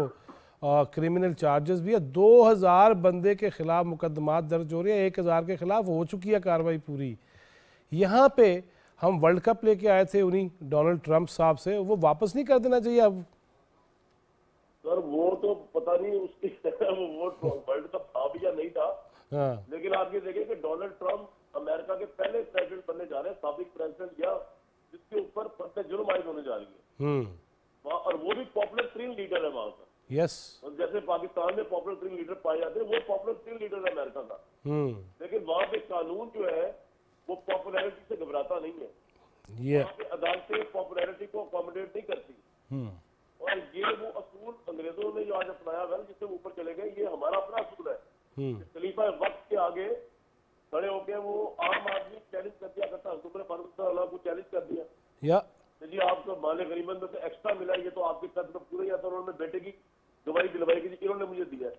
क्रिमिनल चार्जेस भी है, 2000 बंदे के खिलाफ मुकदमात दर्ज हो रहे हैं, 1000 के खिलाफ हो चुकी है कार्रवाई पूरी। यहाँ पे हम वर्ल्ड कप लेके आए थे उन्हीं डोनाल्ड ट्रंप साहब से, वो वापस नहीं कर देना चाहिए अब? सर वो तो पता नहीं उसकी वो वर्ल्ड कप था भी या नहीं था, लेकिन आप ये देखें कि डोनाल्ड ट्रंप अमेरिका के पहले प्रेसिडेंट बनने जा रहे हैं, साबिक प्रेसिडेंट, या जिसके ऊपर फतवा जुर्म आयद होने जा रही है, और वो भी पॉपुलर 3 लीडर है वहां का। यस। और जैसे पाकिस्तान में पॉपुलर 3 लीडर पाए जाते हैं, वो पॉपुलर 3 लीडर है अमेरिका का, लेकिन वहां पे कानून जो है वो पॉपुलैरिटी से घबराता नहीं है, वहां पे अदालतें पॉपुलैरिटी को अकोमोडेट नहीं करती, और ये वो असूल अंग्रेजों ने जो आज अपनाया है जिससे ऊपर चले गए, ये हमारा अपना असूल है। खलीफा वक्त के आगे खड़े होकर वो आम आदमी चैलेंज कर दिया करता, हुकूमत फारूक को चैलेंज कर दिया जी आपको माले गरीबन में से एक्स्ट्रा मिला, ये तो आपके कद में पूरे या तो उन्होंने बेटे की गवाही दिलवाई कि इन्होंने मुझे दिया है।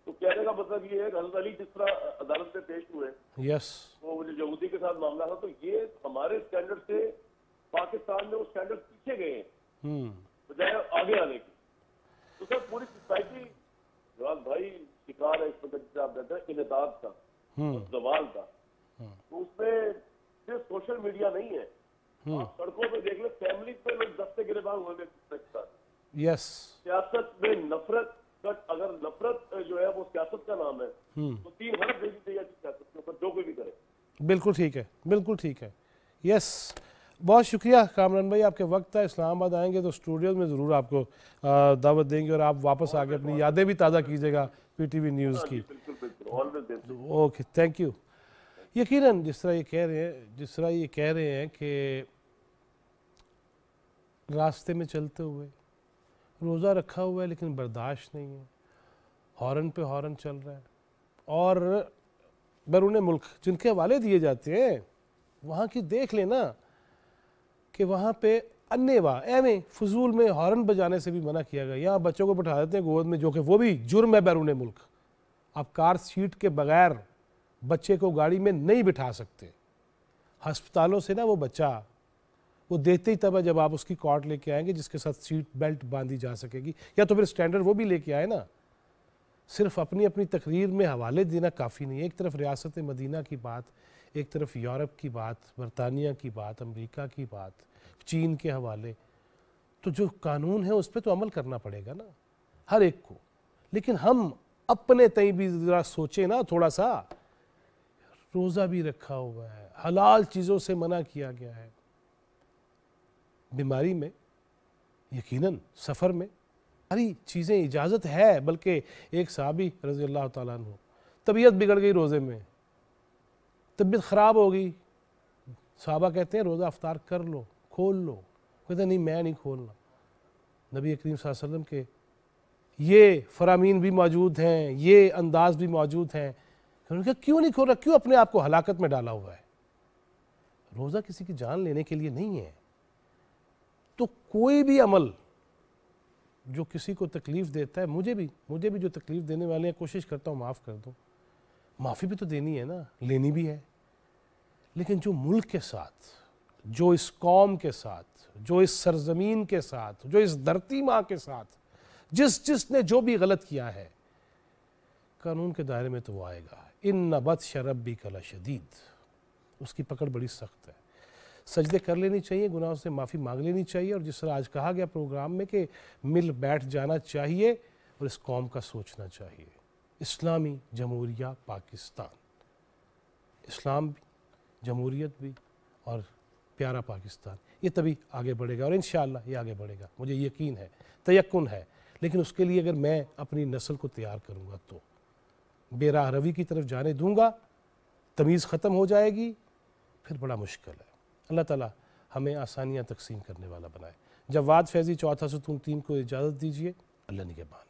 तो कहने का मतलब ये है कि हज़रत अली जिस तरह अदालत में पेश हुए, तो जो यहूदी के साथ मामला था, तो ये हमारे स्टैंडर्ड से पाकिस्तान में वो स्टैंडर्ड पीछे गए हैं बजाय आगे आने की। तो सर पूरी सोसाइटी जवाब भाई शिकार है इस वक्त जिसे आप कहते हैं इनेताज का, जवाल का। तो उसमें सिर्फ सोशल मीडिया नहीं है, आप सड़कों पे देख ले, फैमिली पे लोग दस्ते गिरफ्तार हुए हैं। सियासत में नफरत, अगर नफरत जो है वो सियासत का नाम है, तो 3 हर्फ भेजी चाहिए सियासत के ऊपर, जो कोई भी करे। बिल्कुल ठीक है, बिल्कुल ठीक है। यस, बहुत शुक्रिया कामरान भाई, आपके वक्त है, इस्लामाबाद आएंगे तो स्टूडियो में ज़रूर आपको दावत देंगे और आप वापस आके अपनी यादें भी ताज़ा कीजिएगा पीटीवी न्यूज़ की। Okay, thank you. यकीनन जिस तरह ये कह रहे हैं कि रास्ते में चलते हुए रोज़ा रखा हुआ है लेकिन बर्दाश्त नहीं है, हॉर्न पे हॉर्न चल रहा है, और बैरून मुल्क जिनके हवाले दिए जाते हैं वहाँ की देख लेना कि वहाँ पे अन्नेवा एवं फजूल में हॉर्न बजाने से भी मना किया गया। यहाँ बच्चों को बैठा देते हैं गोद में, जो कि वो भी जुर्म है बैरून मुल्क। आप कार सीट के बगैर बच्चे को गाड़ी में नहीं बिठा सकते। हस्पतालों से ना वो बच्चा वो देते ही तब है जब आप उसकी कॉर्ड लेके आएंगे जिसके साथ सीट बेल्ट बांधी जा सकेगी, या तो फिर स्टैंडर्ड वो भी लेके आए ना। सिर्फ अपनी अपनी तकरीर में हवाले देना काफ़ी नहीं है। एक तरफ रियासत मदीना की बात, एक तरफ यूरोप की बात, बरतानिया की बात, अमेरिका की बात, चीन के हवाले, तो जो कानून है उस पर तो अमल करना पड़ेगा ना हर एक को। लेकिन हम अपने तय भी ज़रा सोचें ना थोड़ा सा। रोज़ा भी रखा हुआ है, हलाल चीज़ों से मना किया गया है। बीमारी में यकीनन सफ़र में सारी चीज़ें इजाज़त है, बल्कि एक साहबी रज़ी अल्लाह ताला अन्हु तबीयत बिगड़ गई रोज़े में, तबीयत ख़राब हो गई, साहबा कहते हैं रोज़ा अफ्तार कर लो, खोल लो, कहते नहीं मैं नहीं खोलना। नबी करीम सल्लल्लाहु अलैहि वसल्लम के ये फरामीन भी मौजूद हैं, ये अंदाज भी मौजूद हैं। उन्होंने कहा क्यों नहीं खोल रहा, क्यों अपने आप को हलाकत में डाला हुआ है? रोज़ा किसी की जान लेने के लिए नहीं है। तो कोई भी अमल जो किसी को तकलीफ़ देता है, मुझे भी जो तकलीफ़ देने वाले हैं कोशिश करता हूँ माफ़ कर दूँ। माफ़ी भी तो देनी है ना, लेनी भी है। लेकिन जो मुल्क के साथ, जो इस कौम के साथ, जो इस सरज़मीन के साथ, जो इस धरती माँ के साथ, जिसने जो भी गलत किया है, कानून के दायरे में तो वो आएगा। इन्ना बत्श रब्बिक लशदीद, उसकी पकड़ बड़ी सख्त है। सजदे कर लेनी चाहिए, गुनाहों से माफ़ी मांग लेनी चाहिए, और जिस तरह आज कहा गया प्रोग्राम में कि मिल बैठ जाना चाहिए और इस कौम का सोचना चाहिए। इस्लामी जमहूरिया पाकिस्तान, इस्लाम भी, जमहूरियत भी और प्यारा पाकिस्तान, ये तभी आगे बढ़ेगा और इंशाअल्लाह ये आगे बढ़ेगा, मुझे यकीन है, तयक्कुन है। लेकिन उसके लिए अगर मैं अपनी नस्ल को तैयार करूँगा तो बेराह रवी की तरफ जाने दूँगा तमीज़ ख़त्म हो जाएगी, फिर बड़ा मुश्किल है। अल्लाह ताला हमें आसानियाँ तकसीम करने वाला बनाए। जवाद फैज़ी चौथा सुतून टीम को इजाज़त दीजिए। अल्लाह निगहबान।